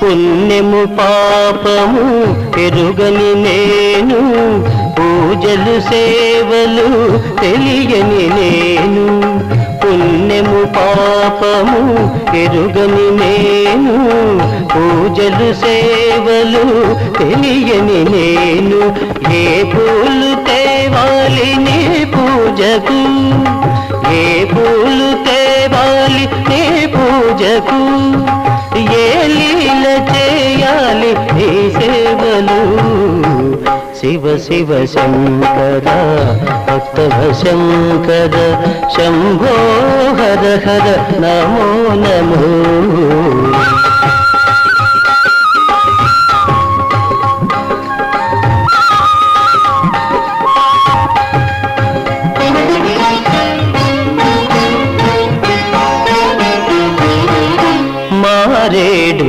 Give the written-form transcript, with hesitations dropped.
పుణ్యము పాపము ఎరుగని నేను, పూజలు సేవలు తెలియని నేను. పుణ్యము పాపము ఎరుగని నేను, పూజలు సేవలు తెలియని నేను. ఏ పూలు తేవాలి నీ పూజకు, ఏ పూలు తేవాలి నీ పూజకు, ఏ లీల చేయాలి నీ సేవలు. శివ శివ శంకర భక్తవ శంకర, శంభో హర హర నమో నమో.